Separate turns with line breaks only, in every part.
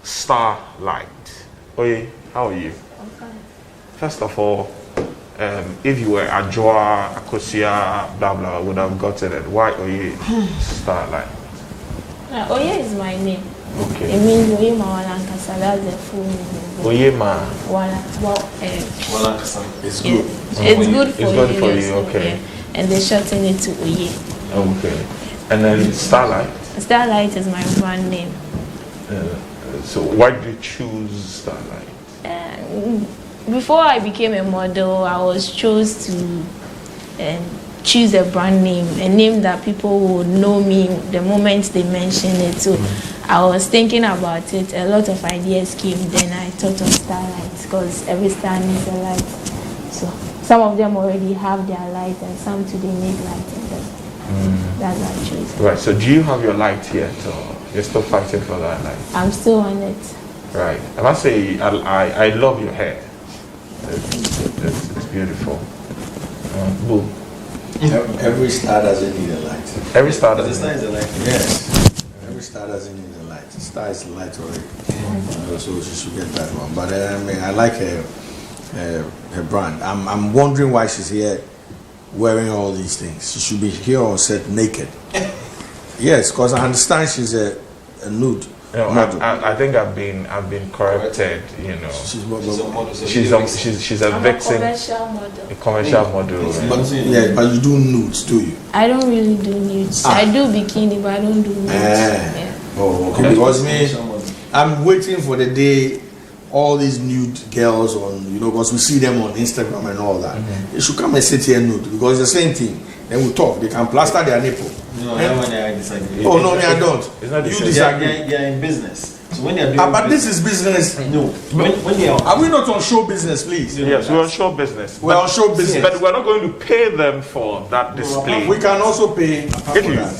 Starlight. Oye, how are you?
I'm fine.
First of all, if you were Ajwa, Akosia, blah blah, would have gotten it. Why Oye Starlight?
Oye is my name.
Okay.
It means Oye Mawalankasa. That's the full meaning.
Oye Ma.
Walankasa.
It's good.
It's good for
it's
you.
Good for you. Okay.
Yeah. And they shorten it to Oye.
Okay. And then Starlight.
Starlight is my brand name.
So why did you choose Starlight?
Before I became a model, I was chose to choose a brand name, a name that people would know me the moment they mention it. So I was thinking about it. A lot of ideas came. Then I thought of Starlight because every star needs a light. So some of them already have their light, and some today need light in them. That's why I chose.
Right. So do you have your light yet, or you're still fighting for that light?
I'm still on it.
Right. I must say, I love your hair. It's beautiful. Boom.
Every star doesn't need a light.
Every star doesn't.
The star is a light. Yes. Every star doesn't need a light. The star is a light already. So she should get that one. But I mean, I like her brand. I'm wondering why she's here wearing all these things. She should be here on set naked. Yes, because I understand she's a nude.
No, I think I've been corrected. You know, she's a vixen,
A commercial model.
But you do nudes, do you?
I don't really do nudes. I do bikini, but I don't do nudes. Yeah.
Oh, okay. Because I'm waiting for the day all these nude girls on, because we see them on Instagram and all that. They should come and sit here nude because it's the same thing. Then we talk. They can plaster their nipple.
No, that one I disagree.
Oh, no, I don't.
It's not the
you
same.
disagree.
They are in business. So when they are doing
but this is business.
No. When they
are we not on show business, please?
Yes, we're on show business.
We're on show business.
But we're not going to pay them for that display.
We can also pay for that.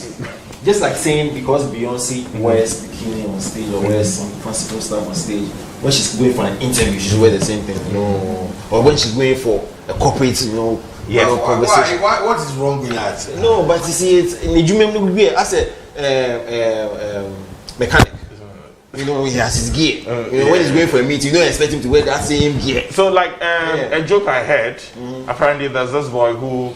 Just like saying because Beyonce wears bikini on stage or wears some fancy stuff on stage, when she's going for an interview, she wears the same thing. No. Or when she's going for a corporate, conversation.
What is wrong with that?
No, but you see, it's in the as a mechanic. He has his gear. When he's going for a meeting, you don't expect him to wear that same gear.
So, like a joke I heard, apparently there's this boy who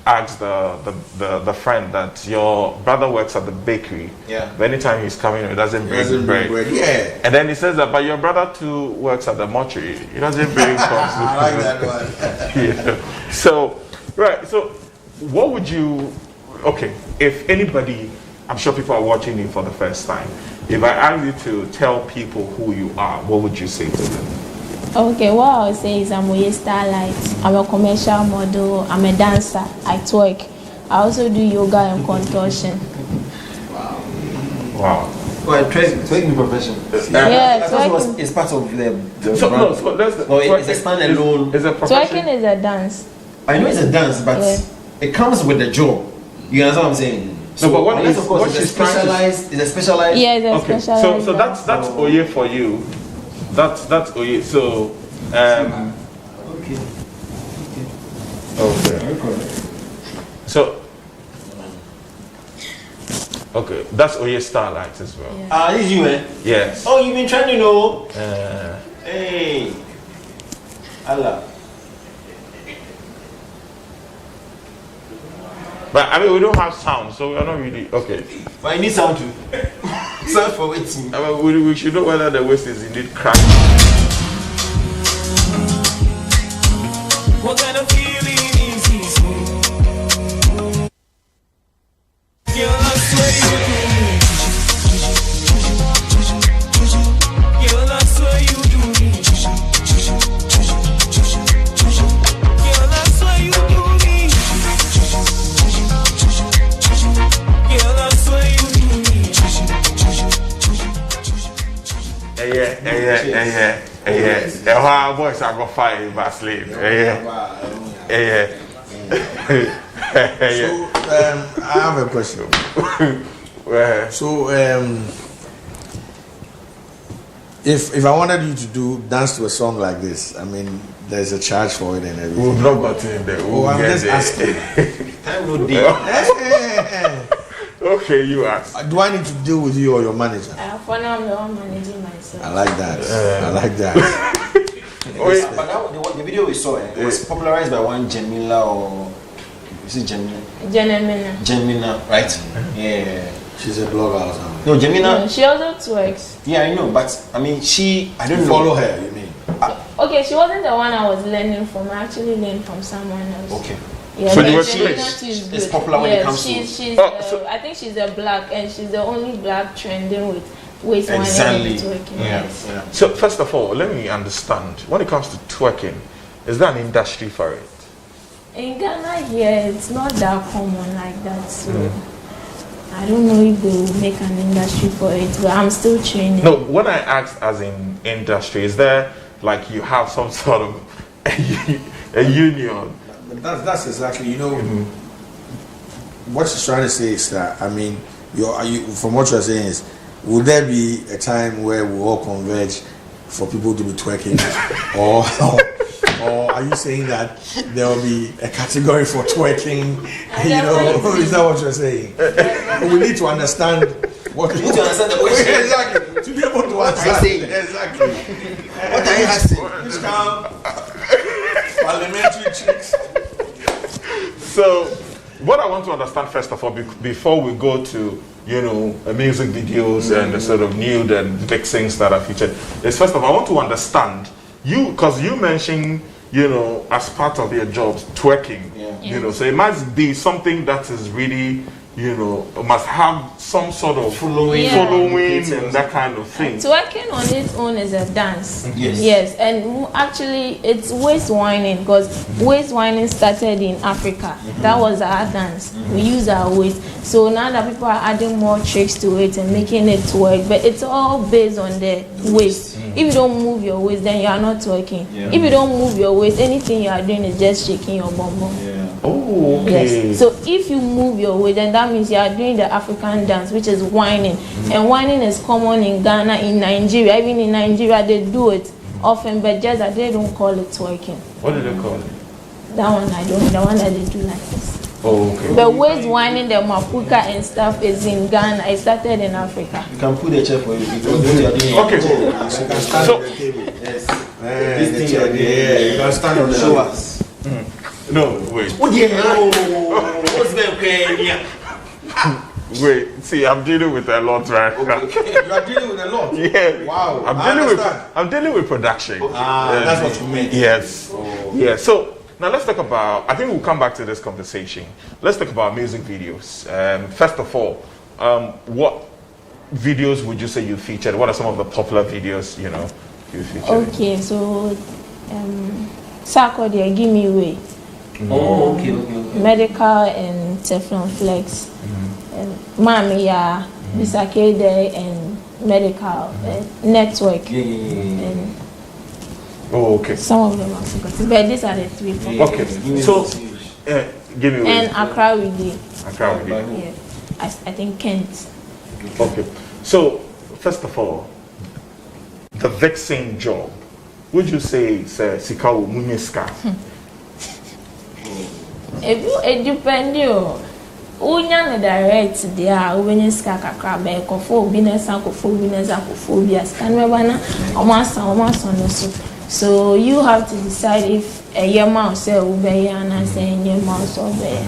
asked the friend that your brother works at the bakery.
Yeah.
But anytime he's coming, he doesn't bring bread.
Yeah.
And then he says that, but your brother too works at the mortuary. He doesn't bring coffee.
I like that one.
Yeah. So, right. So, what would you? Okay, if anybody, I'm sure people are watching you for the first time. If I ask you to tell people who you are, what would you say to them?
Okay, what I would say is I'm Oye Starlight. I'm a commercial model. I'm a dancer. I twerk. I also do yoga and contortion.
Wow.
Well, twerking profession.
Yeah,
twerking is part of the
it's a standalone. It's a profession.
Twerking is a dance.
I know it's a dance, but it comes with the job. You understand what I'm saying?
So, but what is what
she's specialized? Is a specialized?
Yeah, it's a specialized.
So that's Oye for you. That's Oye. So okay. So okay, that's Oye Starlight as well.
This is you, eh?
Yes.
Oh, you've been trying to know. Hey, Allah.
But I mean, we don't have sound, so we are not really okay.
But I need sound too. Sound for waiting.
I mean, we should know whether the waist is indeed cracked.
What kind of feeling is this? Girl, I swear you do me. Girl, I swear you do me. Girl, I swear you do me. Girl, I swear you do me.
The whole voice I go fight Vaseline.
So I have a question. So if I wanted you to dance to a song like this, I mean, there's a charge for it and everything.
We've not gotten in there.
I'm just asking.
Time no day.
Okay, you ask.
Do I need to deal with you or your manager?
For now, I'm the one managing myself.
I like that. I like that.
But the video we saw was popularized by one Jamila or is it Jamila? Jamina, right? Yeah.
She's a blogger or something.
No, Jamina.
No, she also twerks.
Yeah, I know, but I mean, I don't
follow her. You mean?
Okay, she wasn't the one I was learning from. I actually learned from someone else.
Okay.
Yeah,
so
it's popular when it comes to.
I think she's a black, and she's the only black trending with waist winding
exactly.
and twerking.
Yeah.
Yes.
Yeah.
So first of all, let me understand. When it comes to twerking, is there an industry for it?
In Ghana, here it's not that common like that. So I don't know if they will make an industry for it, but I'm still training.
No, when I asked as in industry, is there like you have some sort of a union?
But that's exactly, what she's trying to say is that, I mean, from what you're saying is, will there be a time where we all converge for people to be twerking? or are you saying that there will be a category for twerking? Is that what you're saying? We need to understand what
you need to understand the question.
Exactly. To be able to answer. Exactly.
What are you asking?
This kind of parliamentary tricks.
So, what I want to understand first of all, before we go to music videos and the sort of nude and vixens that are featured, is first of all I want to understand because you mentioned as part of your job twerking.
Yeah.
So it must be something that is really must have some sort of following and that kind of thing.
Twerking on its own is a dance.
Yes.
And actually it's waist winding, because waist winding started in Africa. That was our dance. We use our waist. So now that people are adding more tricks to it and making it twerk, but it's all based on the waist. If you don't move your waist, then you are not twerking. If you don't move your waist, anything you are doing is just shaking your bum bum.
Oh, okay.
Yes. So if you move your waist, then that means you are doing the African dance, which is whining. And whining is common in Ghana, in Nigeria. Even in Nigeria, they do it often, but just that they don't call it twerking.
What do they call it?
That one I don't. The one that they do like this.
Oh, okay.
The waist whining, the mapuka and stuff is in Ghana. It started in Africa.
You can put a chair for you.
Okay.
So,
Yes.
This thing you can stand on the
show us.
No, wait. Wait, see, I'm dealing with a lot right now.
You are dealing with a lot.
Yeah.
Wow.
I'm dealing with production.
That's what you meant.
Yes. Yeah. So now let's talk about. I think we'll come back to this conversation. Let's talk about music videos. First of all, what videos would you say you featured? What are some of the popular videos you featured?
Okay, so Sako there, give me way.
Okay.
Medical and Teflon Flex. Mami ya Bisake there and medical network. And
okay.
some of them are forgotten, but these are the three.
Okay, so give me way.
And Accra with you.
Accra with you.
Yeah, I think Kent.
Okay, so first of all, the vexing job, would you say Sikawu Muniska?
It depends. Unya na direct there, when ska kakra be kofo business and kofo bias. Can remember na almost no so you have to decide if a yama say ube and say yama so be.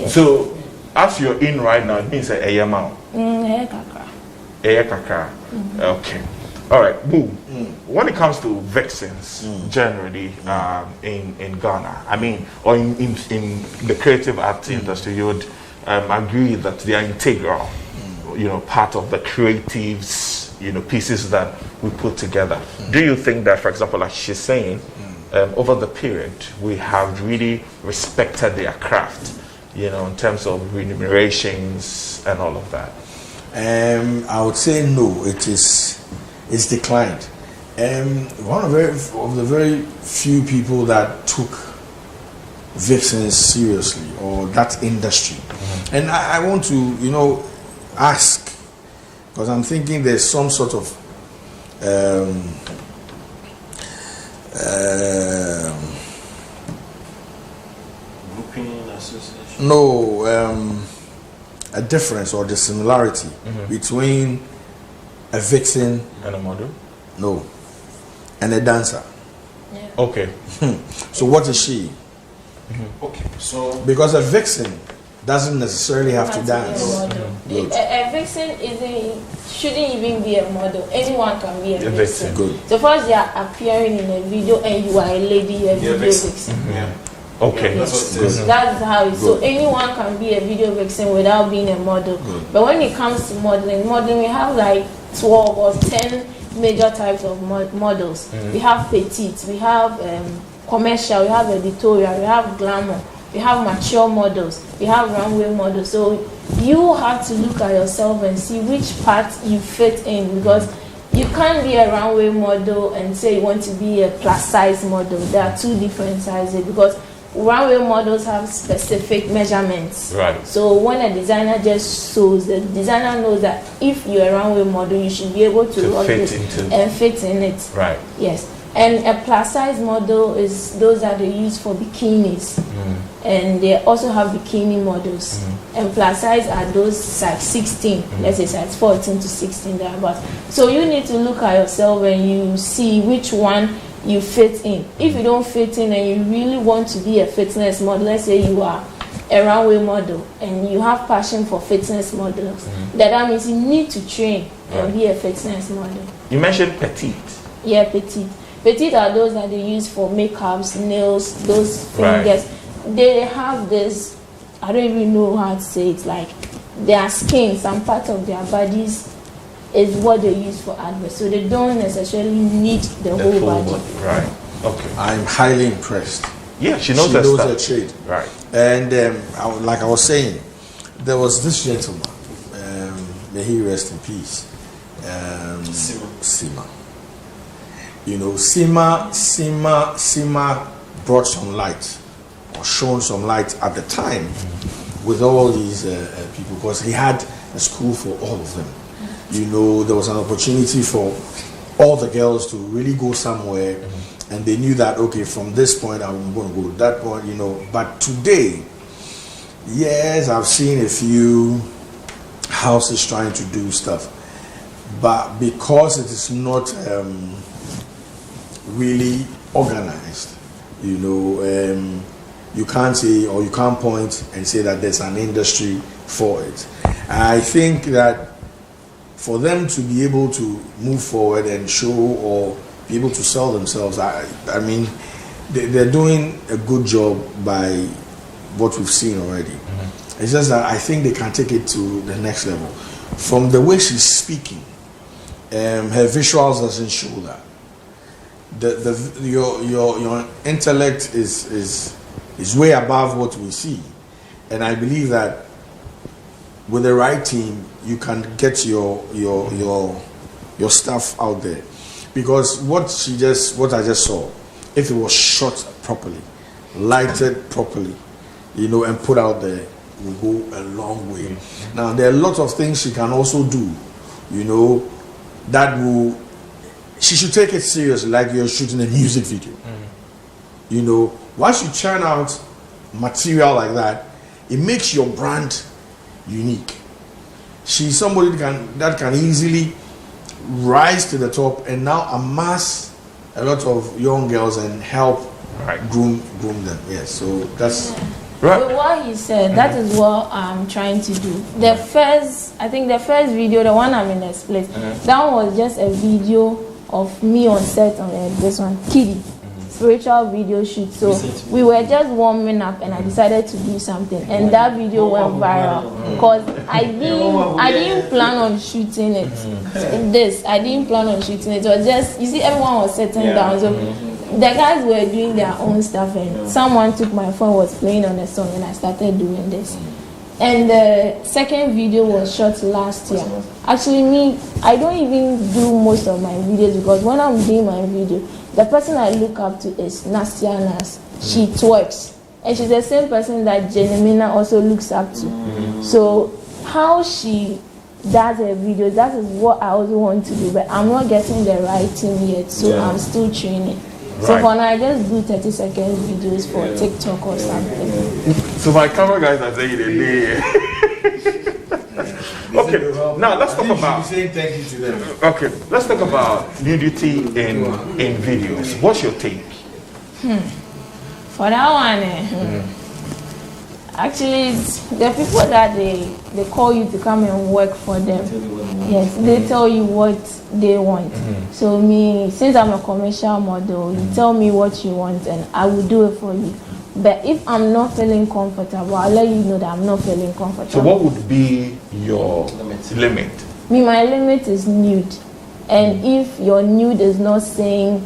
So as you're in right now, it means a yama. Kakra. Okay. All right, Boo. When it comes to vexings, generally in Ghana, I mean, or in the creative art industry, you would agree that they are integral, part of the creatives, pieces that we put together. Do you think that, for example, like she's saying, over the period, we have really respected their craft, in terms of remunerations and all of that?
I would say no. It's declined. One of the very few people that took vixens seriously, or that industry, and I want to ask, because I'm thinking there's some sort of a difference or the similarity between a vixen
and a model?
No. And a dancer.
Yeah.
Okay.
So what is she?
Okay, so
Because a vixen doesn't necessarily have to dance.
A vixen shouldn't even be a model. Anyone can be a vixen.
Good.
So first they are appearing in a video and you are a lady, you're a video vixen.
Yeah. Okay.
that's what it is.
That's how it is. So anyone can be a video vixen without being a model. But when it comes to modeling, we have like 12 or 10 major types of models. We have petite, we have commercial, we have editorial, we have glamour, we have mature models, we have runway models. So you have to look at yourself and see which part you fit in, because you can't be a runway model and say you want to be a plus size model. There are two different sizes, because runway models have specific measurements.
Right.
So when a designer just sews, the designer knows that if you're a runway model, you should be able to
fit into
and fit in it.
Right.
Yes. And a plus size model is those that they use for bikinis. And they also have bikini models. And plus size are those size 16, let's say size 14 to 16 thereabouts. So you need to look at yourself and you see which one you fit in. If you don't fit in and you really want to be a fitness model, let's say you are a runway model and you have passion for fitness models, that means you need to train and be a fitness model.
You mentioned petite.
Yeah, petite. Petite are those that they use for makeups, nails, those fingers. They have this, I don't even know how to say it, like their skin, some part of their bodies is what they use for adverts. So they don't necessarily need the whole body.
Right. Okay.
I'm highly impressed.
Yeah, she knows
her
stuff.
trade.
Right.
And like I was saying, there was this gentleman, may he rest in peace, Sima. You know, Sima brought some light, or shone some light at the time with all these people, because he had a school for all of them. You know, there was an opportunity for all the girls to really go somewhere, and they knew that, okay, from this point I'm going to go to that point, you know. But today, yes, I've seen a few houses trying to do stuff, but because it is not really organized, you know, you can't say, or you can't point and say that there's an industry for it. I think that for them to be able to move forward and show or be able to sell themselves, I mean, they're doing a good job by what we've seen already. It's just that I think they can take it to the next level. From the way she's speaking, her visuals doesn't show that. Your intellect is way above what we see, and I believe that with the right team you can get your stuff out there. Because what I just saw, if it was shot properly, lighted properly, you know, and put out there, will go a long way. Now there are a lot of things she can also do, you know, that will. She should take it seriously, like you're shooting a music video. You know, once you churn out material like that, it makes your brand unique. She's somebody that can easily rise to the top and now amass a lot of young girls and help groom them. Yes, so that's
right. With what he said, that is what I'm trying to do. The first video, the one I'm in this place, that one was just a video of me on set on this one, Kitty, spiritual video shoot. So we were just warming up and I decided to do something, and that video went viral because I didn't plan on shooting it. I didn't plan on shooting it. It was just, you see, everyone was sitting down, so the guys were doing their own stuff, and someone took my phone, was playing on the song, and I started doing this. And the second video was shot last year. Actually, I don't even do most of my videos, because when I'm doing my video, the person I look up to is Nastia Nas. She twerks. And she's the same person that Jenemina also looks up to. So how she does her videos, that is what I also want to do. But I'm not getting the right team yet, so I'm still training. So for now, I just do 30-second videos for TikTok or something.
So my camera guys are saying Okay, now let's talk about.
Saying thank you to them.
Okay, let's talk about nudity in videos. What's your take?
For that one, actually, it's the people that they call you to come and work for them. Yes, they tell you what they want. So me, since I'm a commercial model, you tell me what you want and I will do it for you. But if I'm not feeling comfortable, I'll let you know that I'm not feeling comfortable.
So what would be your limit?
Me, my limit is nude. And if your nude is not saying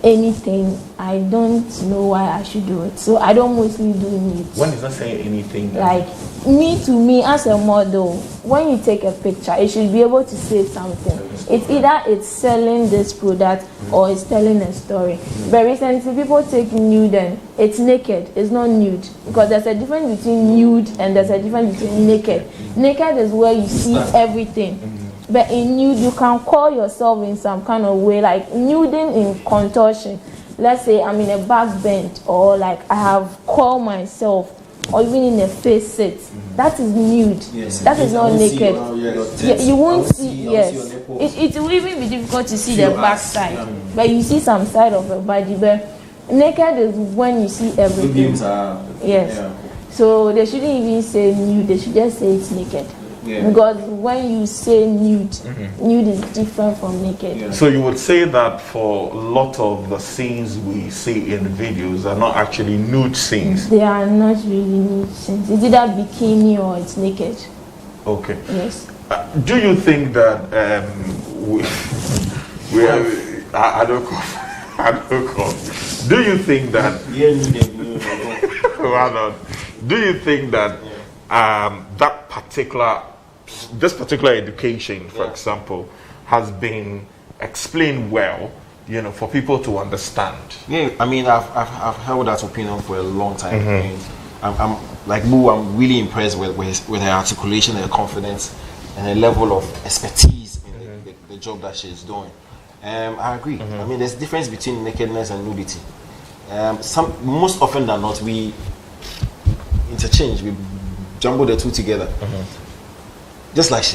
anything, I don't know why I should do it. So I don't mostly do nudes.
When it's not saying anything,
Like me as a model, when you take a picture, it should be able to say something. It's either it's selling this product or it's telling a story. But recently people take nude and it's naked. It's not nude because there's a difference between nude and there's a difference between naked. Naked is where you see everything. But in nude, you can call yourself in some kind of way, like nuding in contortion. Let's say I'm in a back bend, or like I have called myself, or even in a face sit. That is nude.
Yes.
That is not naked. You won't see.
Yes.
It will even be difficult to see the back side, but you see some side of the body. But naked is when you see everything. Yes. So they shouldn't even say nude. They should just say it's naked. Yeah. Because when you say nude, nude is different from naked.
Yeah. So you would say that for a lot of the scenes we see in videos are not actually nude scenes?
They are not really nude scenes. It's either bikini or it's naked.
Okay.
Yes.
Do you think that I don't know. Do you think that do you think that this particular education, for example, has been explained well, for people to understand?
Yeah, I mean, I've held that opinion for a long time. And I'm like Moo, I'm really impressed with her articulation, her confidence, and her level of expertise in the job that she's doing. I agree. I mean, there's a difference between nakedness and nudity. Most often than not, we interchange, we jumble the two together. Just like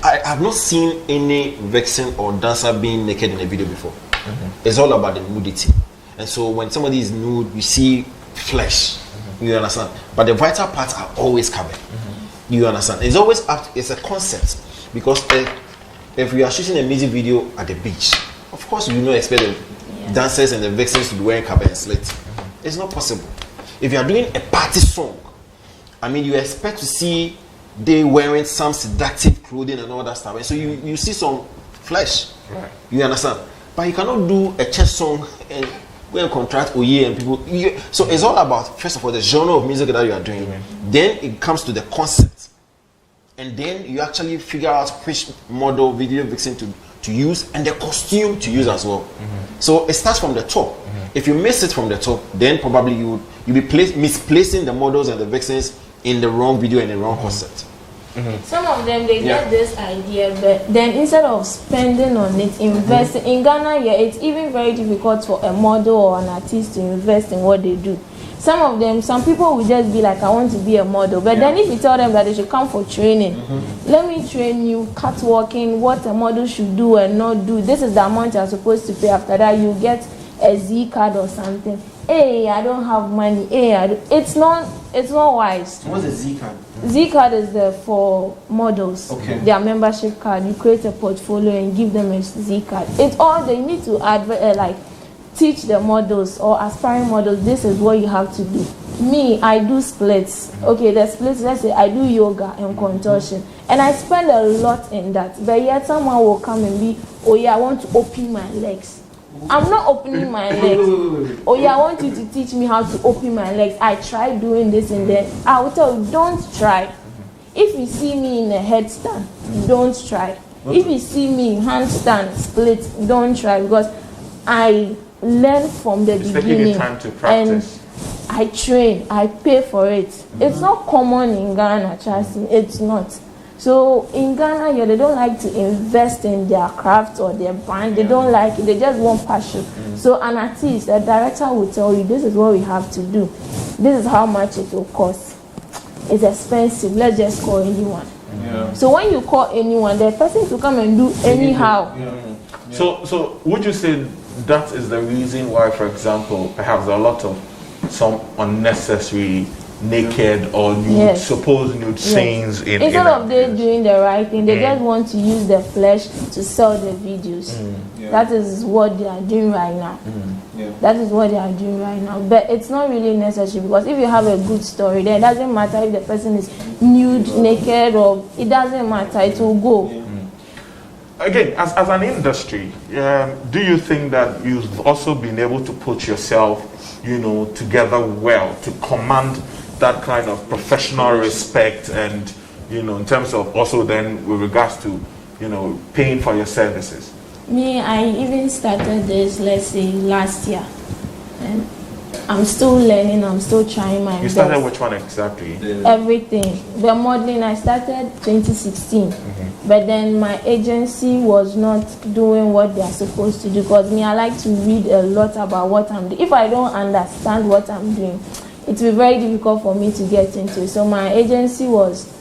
I have not seen any vixen or dancer being naked in a video before. It's all about the nudity. And so when somebody is nude, we see flesh. You understand? But the vital parts are always covered. You understand? It's always it's a concept. Because if we are shooting a music video at the beach, of course we don't expect the dancers and the vixens to be wearing cover and slit. It's not possible. If you are doing a party song, I mean, you expect to see they wearing some seductive clothing and all that stuff. And so you see some flesh. Right. You understand? But you cannot do a church song and go and contract Oye and people. So it's all about, first of all, the genre of music that you are doing. Then it comes to the concept. And then you actually figure out which model video vixen to use and the costume to use as well. So it starts from the top. If you miss it from the top, then probably you'll be misplacing the models and the vixens in the wrong video and the wrong concept.
Some of them, they get this idea, but then instead of spending on it, investing in Ghana, it's even very difficult for a model or an artist to invest in what they do. Some people will just be like, I want to be a model, but then if you tell them that they should come for training, let me train you catwalking, what a model should do and not do, this is the amount you're supposed to pay. After that you get a Z card or something. Hey, I don't have money. Hey, it's not wise.
What's a Z card?
Z card is for models.
Okay.
Their membership card. You create a portfolio and give them a Z card. It's all they need to teach the models or aspiring models. This is what you have to do. Me, I do splits. Okay, the splits. Let's say I do yoga and contortion, and I spend a lot in that. But yet someone will come and be, oh yeah, I want to open my legs. I'm not opening my legs. Oh yeah, I want you to teach me how to open my legs. I tried doing this and then I will tell you, don't try. If you see me in a headstand, don't try. If you see me in handstand split, don't try, because I learn from the beginning
time to practice.
and I train. I pay for it. It's not common in Ghana, trust me. It's not. So in Ghana, they don't like to invest in their craft or their brand. They don't like it. They just want passion. So an artist, a director will tell you, this is what we have to do. This is how much it will cost. It's expensive. Let's just call anyone. So when you call anyone, the person to come and do anyhow.
So would you say that is the reason why, for example, perhaps a lot of some unnecessary naked or nude, supposed nude scenes
instead of they doing the right thing, they just want to use the flesh to sell the videos. That is what they are doing right now. That is what they are doing right now. But it's not really necessary, because if you have a good story, then it doesn't matter if the person is nude, naked, or it doesn't matter, it will go.
Again, as an industry, do you think that you've also been able to put yourself, together well to command that kind of professional respect, and in terms of also then with regards to paying for your services?
Me, I even started this, let's say, last year, and I'm still learning. I'm still trying my best.
You started which one exactly?
Everything. The modeling I started 2016, but then my agency was not doing what they are supposed to do, because me, I like to read a lot about what I'm doing. If I don't understand what I'm doing, it will be very difficult for me to get into it. So my agency was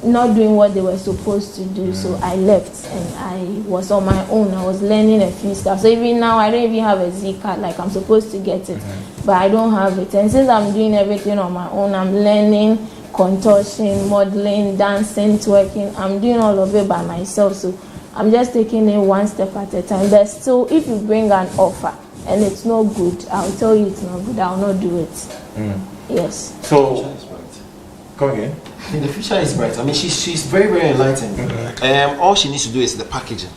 not doing what they were supposed to do, so I left and I was on my own. I was learning a few stuff. So even now I don't even have a Z card, like I'm supposed to get it, but I don't have it. And since I'm doing everything on my own, I'm learning contortion, modeling, dancing, twerking. I'm doing all of it by myself, so I'm just taking it one step at a time. But still, if you bring an offer and it's not good, I'll tell you it's not good. I'll not do it. Yes.
So, come again.
The future is bright. I mean, she's very, very enlightened. All she needs to do is the packaging,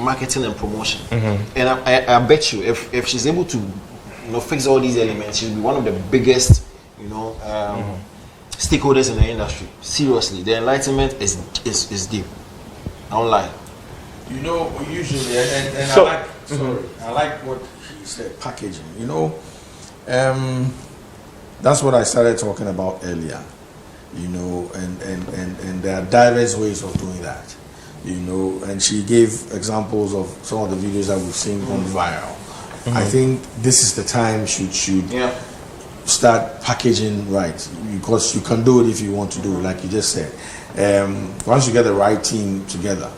marketing, and promotion. And I bet you, if she's able to, fix all these elements, she'll be one of the biggest, stakeholders in the industry. Seriously, the enlightenment is deep. I don't lie.
Usually, and
so,
I like what he said, packaging. That's what I started talking about earlier. And there are diverse ways of doing that. And she gave examples of some of the videos that we've seen gone viral. I think this is the time should start packaging right, because you can do it if you want to do it, like you just said. Once you get the right team together,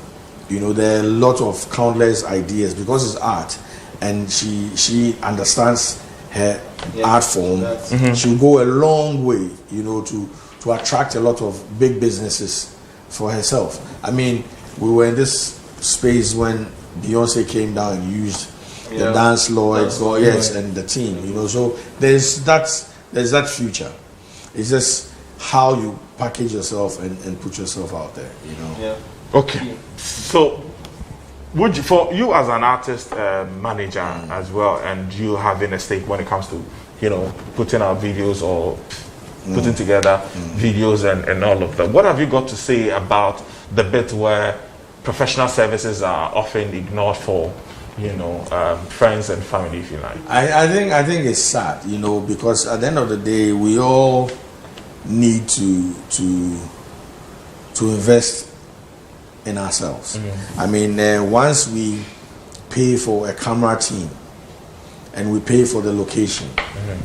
there are a lot of countless ideas, because it's art, and she understands her art form. She'll go a long way, to attract a lot of big businesses for herself. I mean, we were in this space when Beyonce came down and used the dance lords, and the team. So there's that future. It's just how you package yourself and put yourself out there.
Okay. So, for you as an artist manager as well, and you having a stake when it comes to putting out videos or putting together videos and all of that, what have you got to say about the bit where professional services are often ignored for friends and family, if you like?
I think it's sad, because at the end of the day, we all need to invest in ourselves. I mean, once we pay for a camera team, and we pay for the location,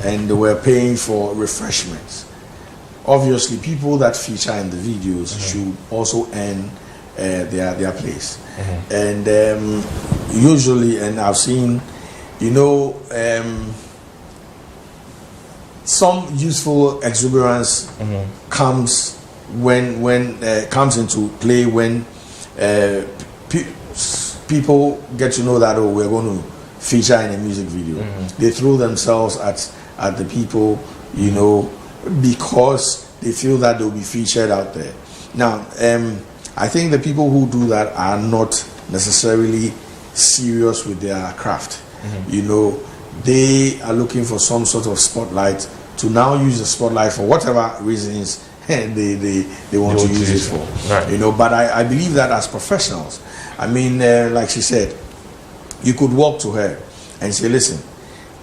and we're paying for refreshments, obviously people that feature in the videos should also earn their place. And usually, and I've seen, some useful exuberance comes comes into play when people get to know that we're going to feature in a music video. They throw themselves at the people, because they feel that they'll be featured out there. Now, I think the people who do that are not necessarily serious with their craft. They are looking for some sort of spotlight to now use the spotlight for whatever reasons they want to use it for. Right. But I believe that as professionals, I mean, like she said, you could walk to her and say, listen,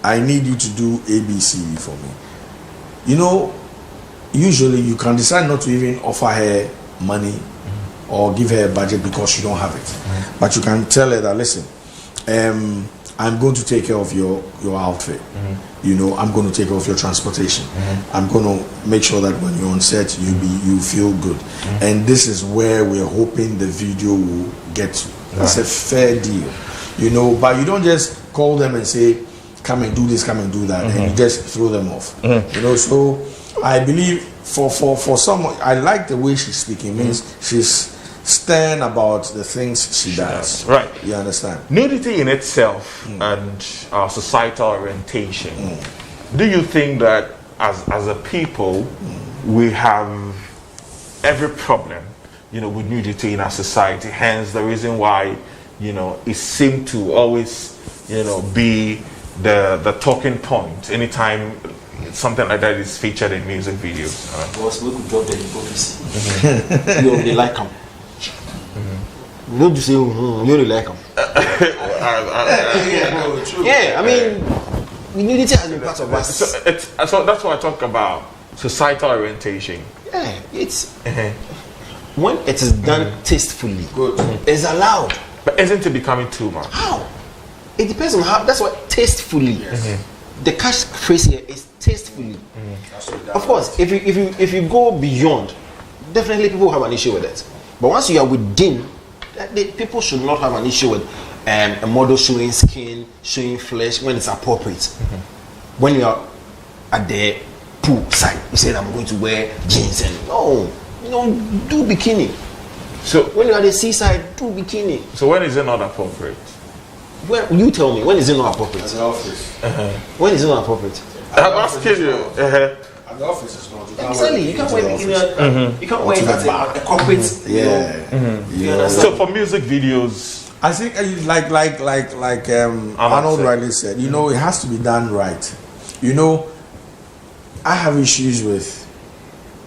I need you to do ABC for me. Usually you can decide not to even offer her money or give her a budget because you don't have it. But you can tell her that, listen, I'm going to take care of your outfit. You know, I'm going to take care of your transportation. I'm going to make sure that when you're on set, you feel good. And this is where we're hoping the video will get to. It's a fair deal, you know. But you don't just call them and say, "Come and do this, come and do that," and you just throw them off. You know. So I believe for someone, I like the way she's speaking. Means she's stern about the things she does.
Right.
You understand?
Nudity in itself and our societal orientation. Do you think that as a people we have every problem, you know, with nudity in our society? Hence the reason why, you know, it seemed to always, you know, be the talking point anytime something like that is featured in music videos.
Because we could drop the hypocrisy. You know, they like them. You don't just say, you only like them. Yeah, I mean, nudity has been part of us.
So that's why I talk about societal orientation.
Yeah, it's when it is done tastefully, it's allowed.
But isn't it becoming too much?
How? It depends on how. That's what tastefully. The catch phrase here is tastefully. Of course, if you go beyond, definitely people have an issue with it. But once you are within, people should not have an issue with a model showing skin, showing flesh when it's appropriate. When you are at the pool side, you say I'm going to wear jeans and no, you know, do bikini. So when you're at the seaside, do bikini.
So when is it not appropriate?
Well, you tell me, when is it not appropriate?
At the office.
When is it not appropriate?
I'm asking you.
At the office is not.
Exactly. You can't wear bikini. You can't wear it at a corporate. You understand?
So for music videos,
I think like Arnold rightly said, you know, it has to be done right. You know, I have issues with.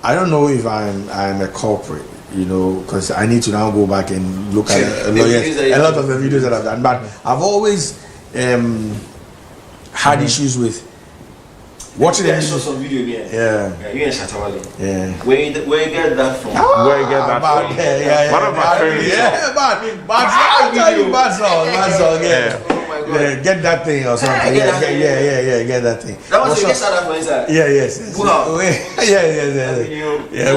I don't know if I'm a culprit, you know, because I need to now go back and look at a lot of the videos that I've done. But I've always had issues with watching the
show some video again.
Yeah.
You and Shatawale.
Yeah.
Where you get that from?
where you get that from?
Yeah.
One of my friends.
Yeah, but I'll tell you, bad song. Yeah.
Oh my God.
Yeah, get that thing or something.
Yeah,
Get that thing.
That was the guest out for inside.
Yes.
Wow.
Yeah,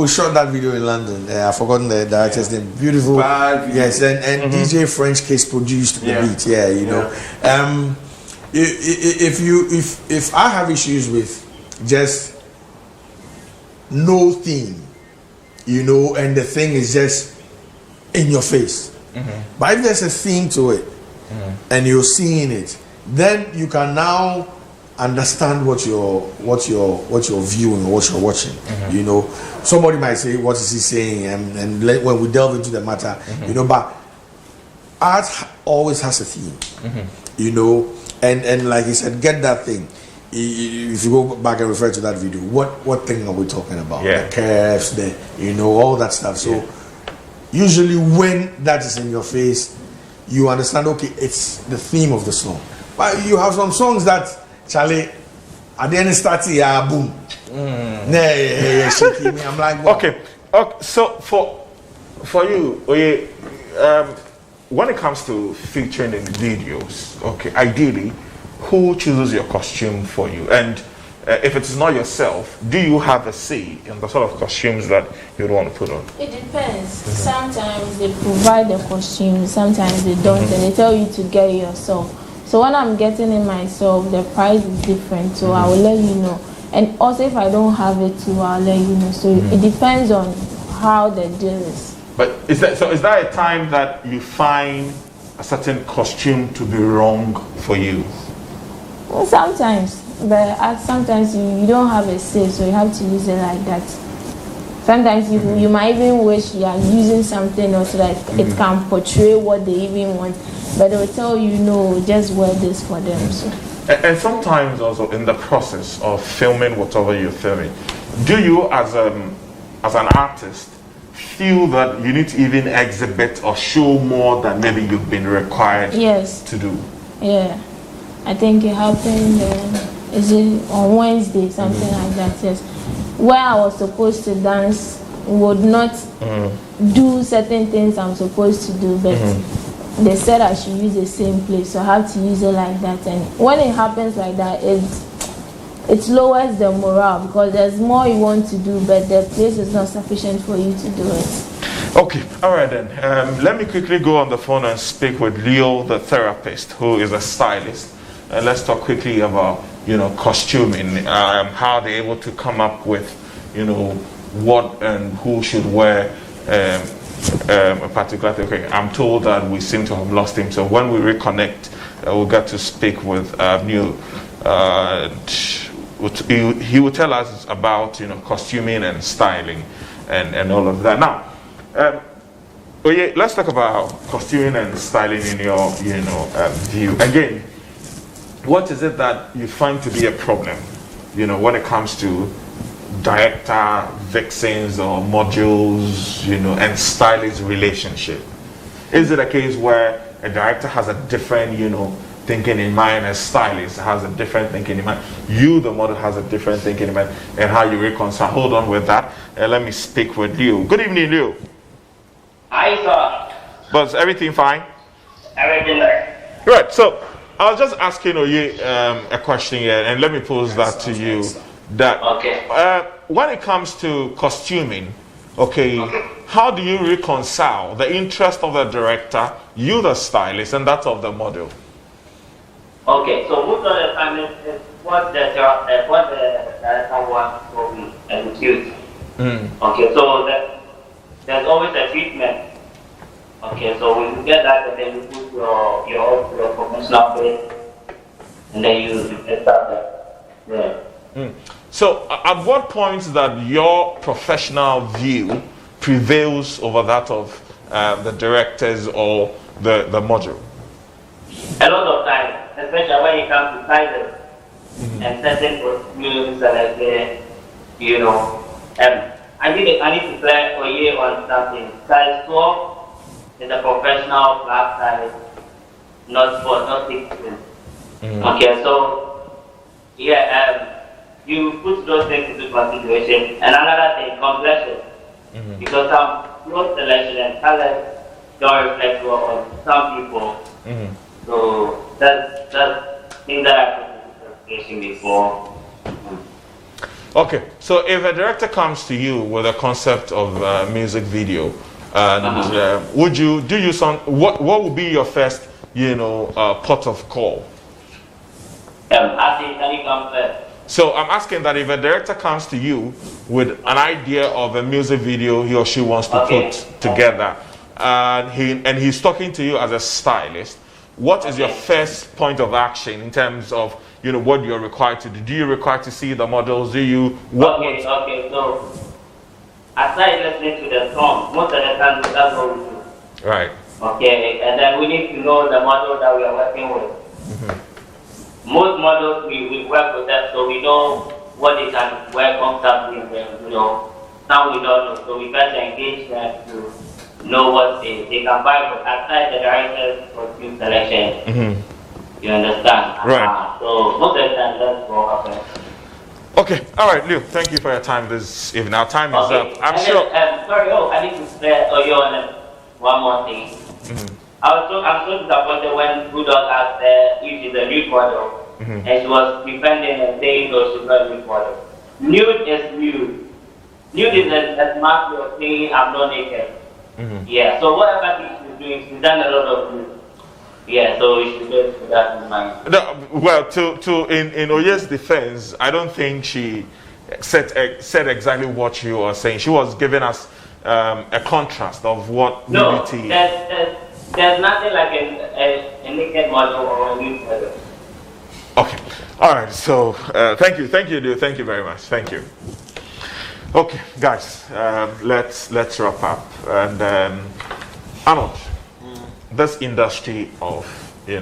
we shot that video in London. I've forgotten the director's name. Beautiful. Yes, and DJ French Case produced the beat. Yeah, you know. If I have issues with just no theme, you know, and the thing is just in your face. But if there's a theme to it, and you're seeing it, then you can now understand what you're viewing, what you're watching. You know, somebody might say, "What is he saying?" And when we delve into the matter, you know, but art always has a theme. You know, and like he said, get that thing. If you go back and refer to that video, what thing are we talking about?
Yeah.
The curves, you know, all that stuff. So usually when that is in your face, you understand, okay, it's the theme of the song. But you have some songs that, Charlie, at the end start here, boom. Shaking me. I'm like, wow.
Okay. So for you, when it comes to featuring in videos, okay, ideally, who chooses your costume for you? And if it is not yourself, do you have a say in the sort of costumes that you'd want to put on?
It depends. Sometimes they provide the costume, sometimes they don't, and they tell you to get it yourself. So when I'm getting it myself, the price is different, so I will let you know. And also if I don't have it too, I'll let you know. So it depends on how the deal is.
But is that a time that you find a certain costume to be wrong for you?
Well, sometimes. But sometimes you don't have a say, so you have to use it like that. Sometimes you might even wish you are using something else so that it can portray what they even want, but they will tell you, no, just wear this for them. So.
And sometimes also in the process of filming whatever you're filming, do you as an artist feel that you need to even exhibit or show more than maybe you've been required to do?
Yeah, I think it happened. Is it on Wednesday, something like that? Yes, where I was supposed to dance would not do certain things I'm supposed to do, but they said I should use the same place, so I have to use it like that. And when it happens like that, it lowers the morale because there's more you want to do, but the place is not sufficient for you to do it.
Okay, all right then. Let me quickly go on the phone and speak with Leo, the therapist, who is a stylist. And let's talk quickly about, costuming, how they're able to come up with, what and who should wear a particular thing. Okay, I'm told that we seem to have lost him. So when we reconnect, we'll get to speak with Leo. He will tell us about, costuming and styling and all of that. Now, let's talk about costuming and styling in your, view. Again, what is it that you find to be a problem, when it comes to director, vixens, or modules, and stylist relationship? Is it a case where a director has a different, thinking in mind, a stylist has a different thinking in mind, you, the model, has a different thinking in mind, and how you reconcile? Hold on with that, and let me speak with Leo. Good evening, Leo.
Hi, sir.
Was everything fine?
Everything there.
Right, so I was just asking Oye a question here, and let me pose that to you. That when it comes to costuming, how do you reconcile the interest of the director, you the stylist, and that of the model?
Okay, so most of the time is what the director wants to be executed. Okay, so there's always a treatment. Okay, so when you get that, and then you put your professional face, and then you start that. Yeah.
So, at what point that your professional view prevails over that of the directors or the module?
A lot of times, especially when it comes to titles and certain costumes, like I need to play for you on something. Size 12 is a professional class size, not 16. Okay, so you put those things into consideration. And another thing, complexion. Because some clothes selection and colors don't reflect well on some people. So that's things that I put into consideration before.
Okay, so if a director comes to you with a concept of music video, and what would be your first, port of call?
Can you come first?
So I'm asking that if a director comes to you with an idea of a music video he or she wants to put together, and he's talking to you as a stylist, what is your first point of action in terms of what you're required to do? Do you require to see the models? Do you
Okay, so aside listening to the song, most of the time that's what we do.
Right.
Okay, and then we need to know the model that we are working with. Most models we work with them, so we know what they can wear comfortably with. Some we don't know, so we try to engage them to know what they can buy, but aside the director's costume selection. You understand?
Right.
So most of the time that's what happens.
Okay, all right, Leo, thank you for your time this evening. Our time is up. I'm sure.
Sorry, I need to say one more thing. I'm so disappointed when Rudolph asked if she's a nude model, and she was defending and saying no, she's not a nude model. Nude is nude. Nude is a mark of saying I'm not naked. Yeah, so whatever she's doing, she's done a lot of nude. Yeah, so you should get that in mind.
No, well, in Oye's defense, I don't think she said exactly what you were saying. She was giving us a contrast of what nudity.
There's nothing like a naked model or a nude model.
Okay, all right. So thank you, Leo. Thank you very much. Thank you. Okay, guys, let's wrap up. And Arnold, this industry of I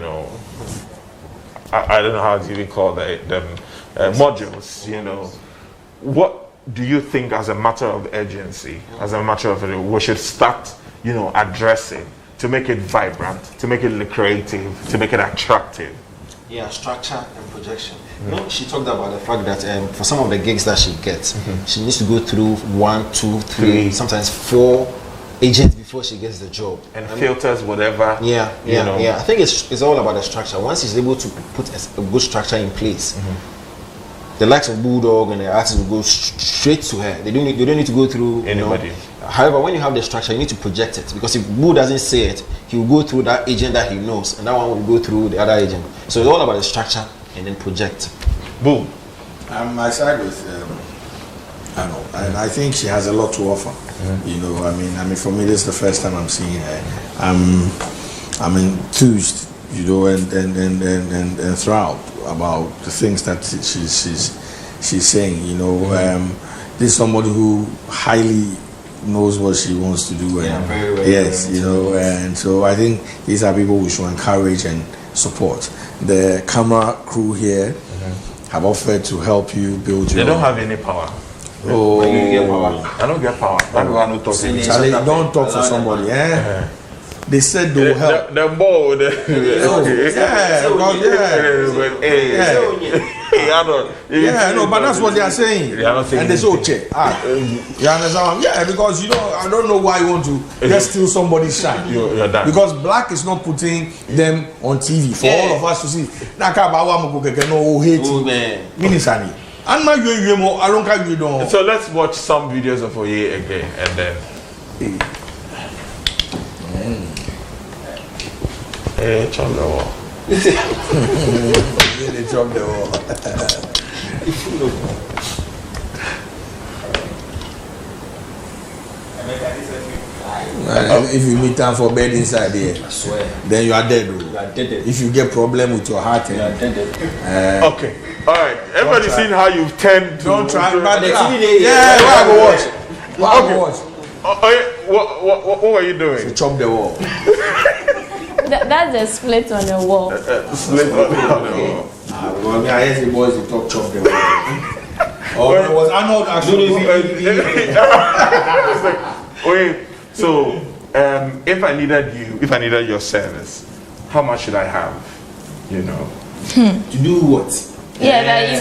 don't know how to even call them modules. What do you think, as a matter of urgency, as a matter of we should start addressing to make it vibrant, to make it lucrative, to make it attractive?
Yeah, structure and projection. She talked about the fact that for some of the gigs that she gets, she needs to go through 1, 2, 3, sometimes 4 agents before she gets the job.
And filters whatever.
Yeah. I think it's all about the structure. Once he's able to put a good structure in place, the likes of Bulldog and the artists will go straight to her. They don't need to go through
anybody.
However, when you have the structure, you need to project it, because if Boo doesn't say it, he will go through that agent that he knows, and that one will go through the other agent. So it's all about the structure and then project.
Boom.
I side with Anno, and I think she has a lot to offer. You know, I mean, for me, this is the first time I'm seeing her. I'm enthused, you know, and enthralled about the things that she's saying. You know, this is somebody who highly knows what she wants to do. And
very
yes, you know, and so I think these are people we should encourage and support. The camera crew here have offered to help you build your.
They don't have any power.
Oh,
you get power.
I don't get power. That's why I don't talk to you.
Charlie, don't talk for somebody, eh? They said they will help.
The ball.
Yeah, no, but that's what they are saying. And they say, okay, you understand? Yeah, because you know, I don't know why you want to just steal somebody's shine.
You're done.
Because Black is not putting them on TV for all of us to see. No hate. Minisani.
So let's watch some videos of Oye again, and then. Hey, chop the wall.
They chop the wall. If you meet time for bed inside here,
I swear.
then you are dead.
You are dead.
If you get problem with your heart,
You are dead.
Okay, all right. Everybody's seen how you've turned.
Don't try.
Yeah,
I go watch.
Okay.
Watch.
What were you doing?
Chop the wall.
That's a split on the wall.
Split on the wall.
Well, I hear the boys they talk chop the wall. Oh, it was Arnold actually.
Wait, so if I needed your service, how much should I have? You know.
To do what?
Yeah, that you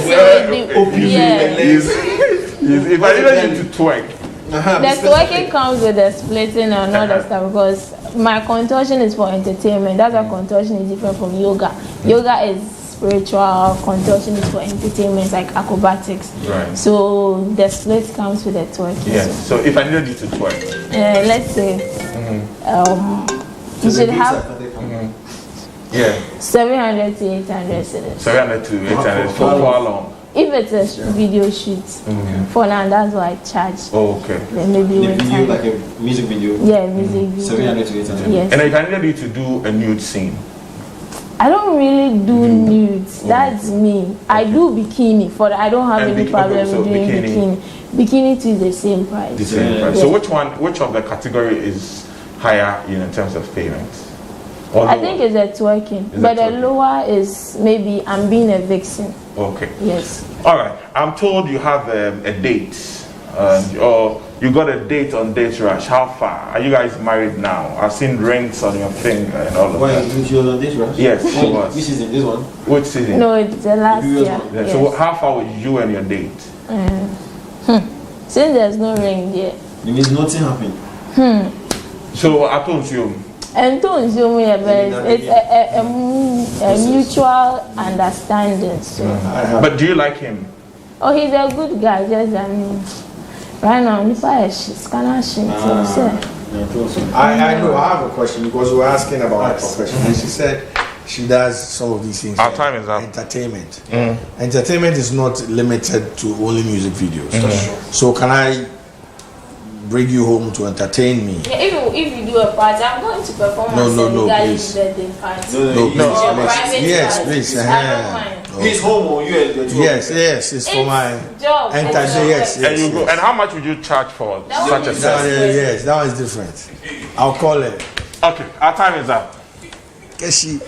If I needed you to twerk.
the twerking comes with the splitting and all that stuff, because my contortion is for entertainment. That's why contortion is different from yoga. Yoga is spiritual, contortion is for entertainment, like acrobatics.
Right.
So the split comes with the twerking.
Yes. So if I needed you to twerk,
let's say you should have 700 to 800 cedis.
700 to 800 for how long?
If it's a video shoot, for now, that's what I charge.
Oh, okay.
Then maybe
The video, like a music video.
Yeah, music video.
700 to 800.
Yes.
And if I needed you to do a nude scene,
I don't really do nudes. That's me. I do bikini for that. I don't have any problem
so
doing bikini. Bikini too is the same price.
the same price. So which of the category is higher, in terms of payments?
I think it's a twerking, but the lower is maybe I'm being a vixen.
Okay.
Yes.
All right. I'm told you have a date, or you got a date on Date Rush. How far? Are you guys married now? I've seen rings on your finger and all of that.
You was on this, right?
Yes, she was.
Which season? This one?
Which season?
No, it's the last year.
Yeah,
Yes.
So how far were you and your date?
Since there's no ring yet.
It means nothing happened.
So I told you.
And don't assume it's a mutual understanding. So.
But do you like him?
Oh, he's a good guy. Just right now, if I scan
I know. I have a question because we were asking about her profession, and she said she does some of these things.
Our time is up.
Entertainment. Entertainment is not limited to only music videos. So can I bring you home to entertain me?
Yeah, if you do a party, I'm going to perform
No,
guys'
please.
birthday party.
No,
Private
yes,
party.
please.
I don't mind.
He's home or you are
Yes, it's for my
job.
entertainment. Yes,
And you go. And how much would you charge for
That
such
would
a
be
service?
Yes, that one is different. I'll call it.
Okay, our time is up.
Keshi.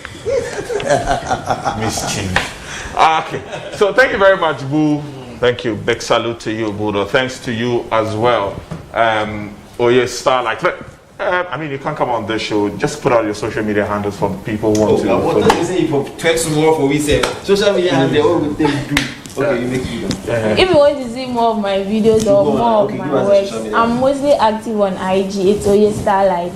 Mischief. Okay, so thank you very much, Boo. Thank you. Big salute to you, Budo. Thanks to you as well. Yes, Starlight. But, you can come on the show. Just put out your social media handles for people who want to.
What does he say? For text more for we say social media handle. What would they do? Okay, you make it.
If you want to see more of my videos or more of my works, I'm mostly active on IG. It's Oye Starlight.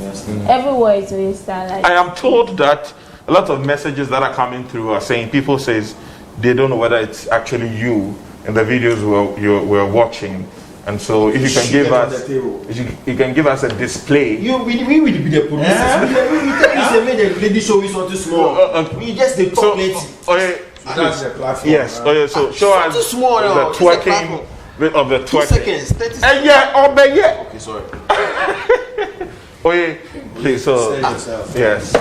Everywhere it's Oye Starlight.
I am told that a lot of messages that are coming through are saying people says they don't know whether it's actually you in the videos we're watching. And so if you can give us, you can give us a display.
We will be the producers. We tell you the lady show is something small. We just the talk lady.
That's the platform.
Yes. So show us
something small
the twerking of the
2
twerking.
seconds, 30 seconds.
Yeah.
Okay, sorry.
Okay, please. So
Say yourself.
yes.